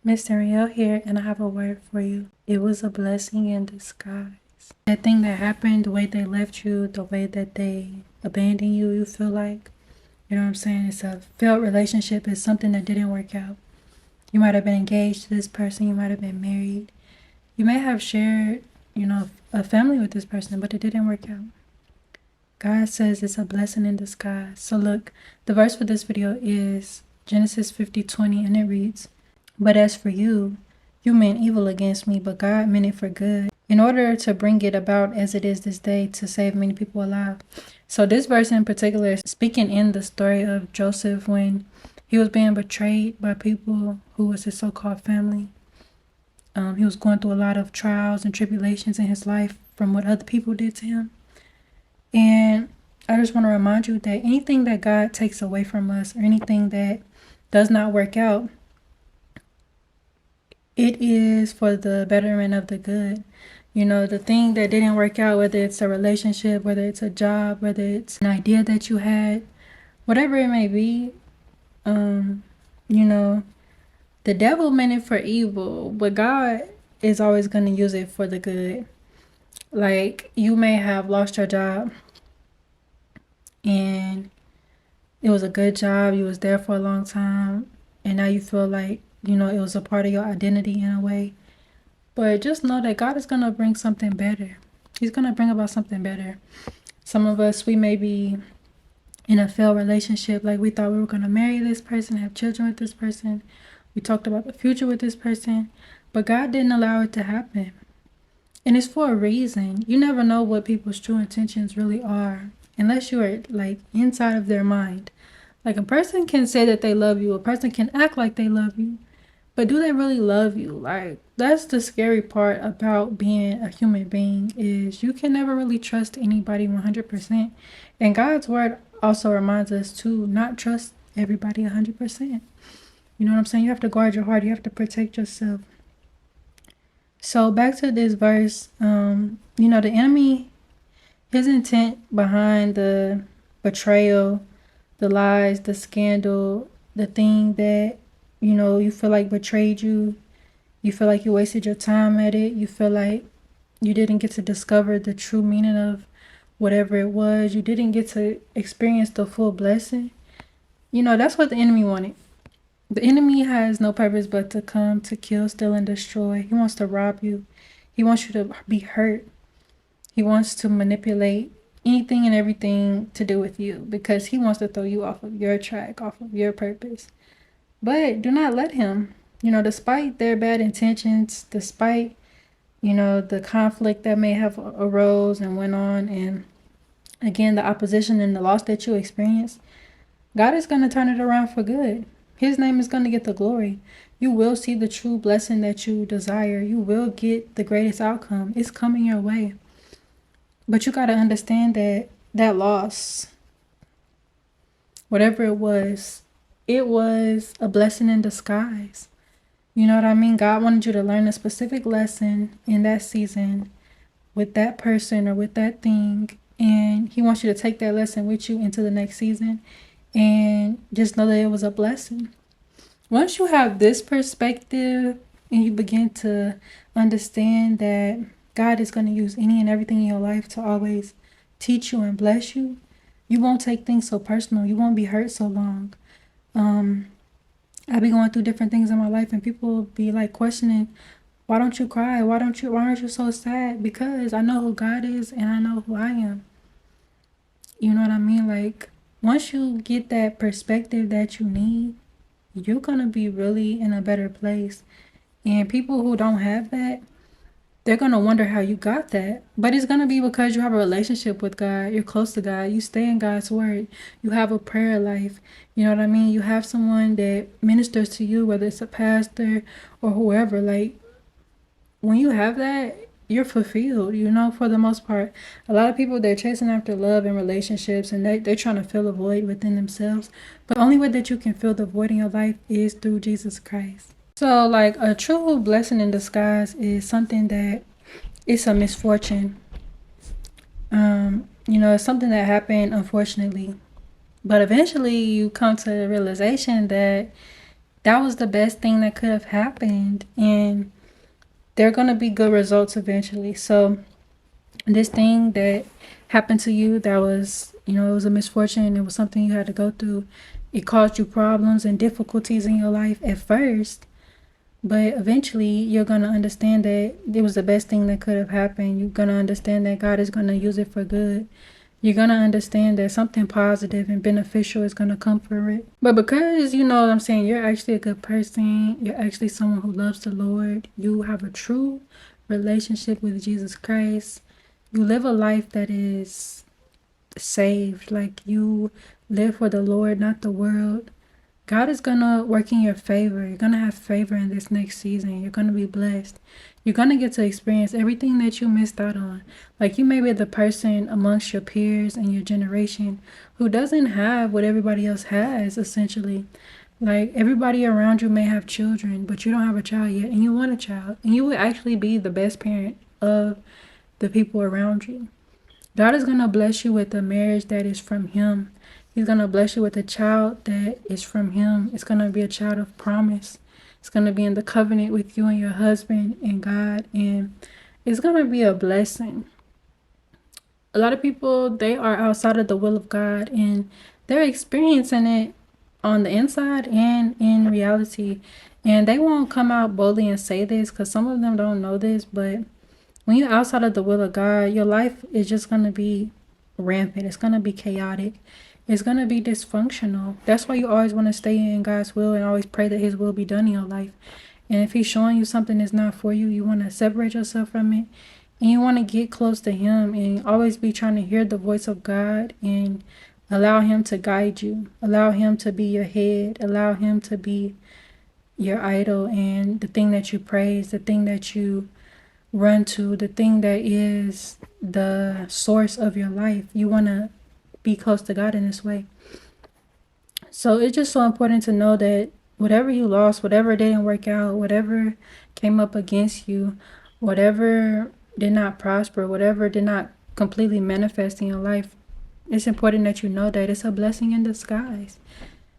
Miss Danreael here, and I have a word for you. It was a blessing in disguise. That thing that happened, the way they left you, the way that they abandoned you, you feel like, you know what I'm saying? It's a failed relationship. It's something that didn't work out. You might have been engaged to this person. You might have been married. You may have shared, a family with this person, but it didn't work out. God says it's a blessing in disguise. So look, the verse for this video is Genesis 50:20, and it reads, "But as for you, you meant evil against me, but God meant it for good, in order to bring it about as it is this day, to save many people alive." So this verse in particular is speaking in the story of Joseph when he was being betrayed by people who was his so-called family. He was going through a lot of trials and tribulations in his life from what other people did to him. And I just want to remind you that anything that God takes away from us, or anything that does not work out, it is for the betterment of the good. The thing that didn't work out, whether it's a relationship, whether it's a job, whether it's an idea that you had, whatever it may be, the devil meant it for evil, but God is always going to use it for the good. Like, you may have lost your job and it was a good job, you was there for a long time, and now you feel like, it was a part of your identity in a way. But just know that God is going to bring something better. He's going to bring about something better. Some of us, we may be in a failed relationship. Like, we thought we were going to marry this person, have children with this person. We talked about the future with this person. But God didn't allow it to happen. And it's for a reason. You never know what people's true intentions really are, unless you are, like, inside of their mind. Like, a person can say that they love you. A person can act like they love you. But do they really love you? Like, that's the scary part about being a human being, is you can never really trust anybody 100%. And God's word also reminds us to not trust everybody 100%. You know what I'm saying? You have to guard your heart. You have to protect yourself. So back to this verse, the enemy, his intent behind the betrayal, the lies, the scandal, the thing that, you feel like betrayed you, you feel like you wasted your time at it, you feel like you didn't get to discover the true meaning of whatever it was, you didn't get to experience the full blessing. That's what the enemy wanted. The enemy has no purpose but to come to kill, steal, and destroy. He wants to rob you. He wants you to be hurt. He wants to manipulate anything and everything to do with you, because he wants to throw you off of your track, off of your purpose. But do not let him. Despite their bad intentions, despite, the conflict that may have arose and went on, and again, the opposition and the loss that you experienced, God is going to turn it around for good. His name is going to get the glory. You will see the true blessing that you desire. You will get the greatest outcome. It's coming your way. But you got to understand that that loss, whatever it was a blessing in disguise. You know what I mean? God wanted you to learn a specific lesson in that season with that person or with that thing. And he wants you to take that lesson with you into the next season. And just know that it was a blessing. Once you have this perspective and you begin to understand that God is going to use any and everything in your life to always teach you and bless you, you won't take things so personal. You won't be hurt so long. I've been going through different things in my life, and people will be like questioning, why don't you cry? Why aren't you so sad? Because I know who God is and I know who I am. You know what I mean? Like, once you get that perspective that you need, you're going to be really in a better place. And people who don't have that, they're going to wonder how you got that. But it's going to be because you have a relationship with God. You're close to God. You stay in God's word. You have a prayer life. You know what I mean? You have someone that ministers to you, whether it's a pastor or whoever. Like, when you have that, you're fulfilled, for the most part. A lot of people, they're chasing after love and relationships, and they're trying to fill a void within themselves. But the only way that you can fill the void in your life is through Jesus Christ. So, like, a true blessing in disguise is something that it's a misfortune. It's something that happened, unfortunately. But eventually you come to the realization that that was the best thing that could have happened. And there are going to be good results eventually. So this thing that happened to you, that was, it was a misfortune, it was something you had to go through, it caused you problems and difficulties in your life at first, but eventually you're going to understand that it was the best thing that could have happened. You're going to understand that God is going to use it for good. You're going to understand that something positive and beneficial is going to come from it. But because, what I'm saying, you're actually a good person, you're actually someone who loves the Lord, you have a true relationship with Jesus Christ, you live a life that is saved, like you live for the Lord, not the world, God is going to work in your favor. You're going to have favor in this next season. You're going to be blessed. You're going to get to experience everything that you missed out on. Like, you may be the person amongst your peers and your generation who doesn't have what everybody else has, essentially. Like, everybody around you may have children, but you don't have a child yet, and you want a child. And you will actually be the best parent of the people around you. God is going to bless you with a marriage that is from Him. He's going to bless you with a child that is from Him. It's going to be a child of promise. It's going to be in the covenant with you and your husband and God. And it's going to be a blessing. A lot of people, they are outside of the will of God, and they're experiencing it on the inside and in reality. And they won't come out boldly and say this because some of them don't know this, but when you're outside of the will of God, your life is just going to be rampant. It's going to be chaotic. It's going to be dysfunctional. That's why you always want to stay in God's will and always pray that His will be done in your life. And if He's showing you something that's not for you, you want to separate yourself from it. And you want to get close to Him and always be trying to hear the voice of God and allow Him to guide you. Allow Him to be your head. Allow Him to be your idol and the thing that you praise, the thing that you run to, the thing that is the source of your life. You want to be close to God in this way. So it's just so important to know that whatever you lost, whatever didn't work out, whatever came up against you, whatever did not prosper, whatever did not completely manifest in your life, it's important that you know that it's a blessing in disguise.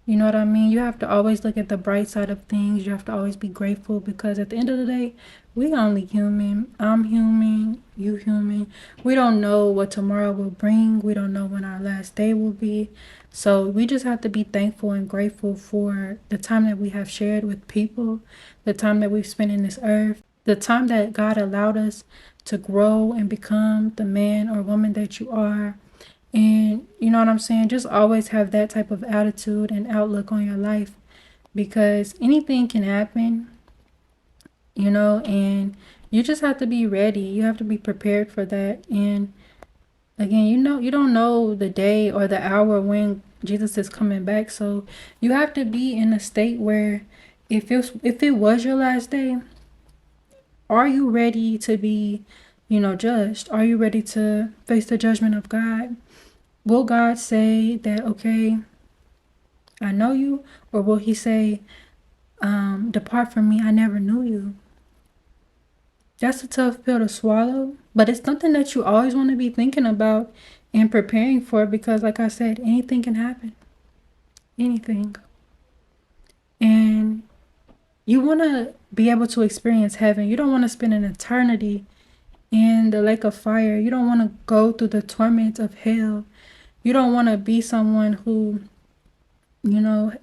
You know what I mean? You have to always look at the bright side of things. You have to always be grateful, because at the end of the day, we only human. I'm human. You human. We don't know what tomorrow will bring. We don't know when our last day will be. So we just have to be thankful and grateful for the time that we have shared with people, the time that we've spent in this earth, the time that God allowed us to grow and become the man or woman that you are. And you know what I'm saying? Just always have that type of attitude and outlook on your life, because anything can happen, and you just have to be ready. You have to be prepared for that. And again, you don't know the day or the hour when Jesus is coming back. So you have to be in a state where if it was your last day, are you ready to be, judged? Are you ready to face the judgment of God? Will God say that, okay, I know you? Or will He say, depart from me, I never knew you? That's a tough pill to swallow, but it's something that you always want to be thinking about and preparing for, because like I said, anything can happen. Anything. And you want to be able to experience heaven. You don't want to spend an eternity in the lake of fire. You don't want to go through the torment of hell. You don't want to be someone who,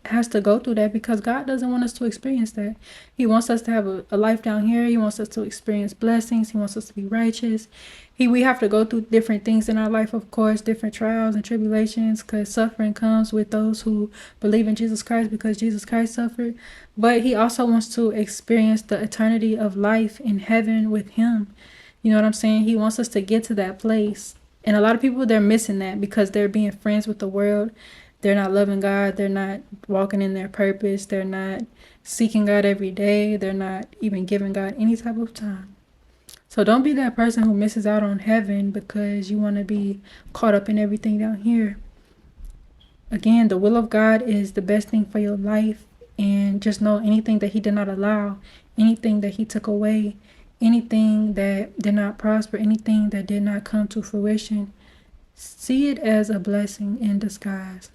has to go through that, because God doesn't want us to experience that. He wants us to have a life down here. He wants us to experience blessings. He wants us to be righteous. We have to go through different things in our life, of course, different trials and tribulations, because suffering comes with those who believe in Jesus Christ, because Jesus Christ suffered. But He also wants to experience the eternity of life in heaven with Him. You know what I'm saying? He wants us to get to that place. And a lot of people, they're missing that because they're being friends with the world. They're not loving God. They're not walking in their purpose. They're not seeking God every day. They're not even giving God any type of time. So don't be that person who misses out on heaven because you want to be caught up in everything down here. Again, the will of God is the best thing for your life. And just know, anything that He did not allow, anything that He took away, anything that did not prosper, anything that did not come to fruition, see it as a blessing in disguise.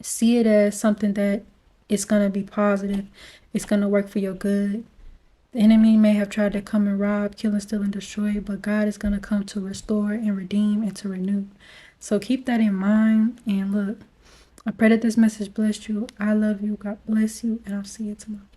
See it as something that it's going to be positive. It's going to work for your good. The enemy may have tried to come and rob, kill, and steal, and destroy, but God is going to come to restore and redeem and to renew. So keep that in mind. And look, I pray that this message blessed you. I love you. God bless you. And I'll see you tomorrow.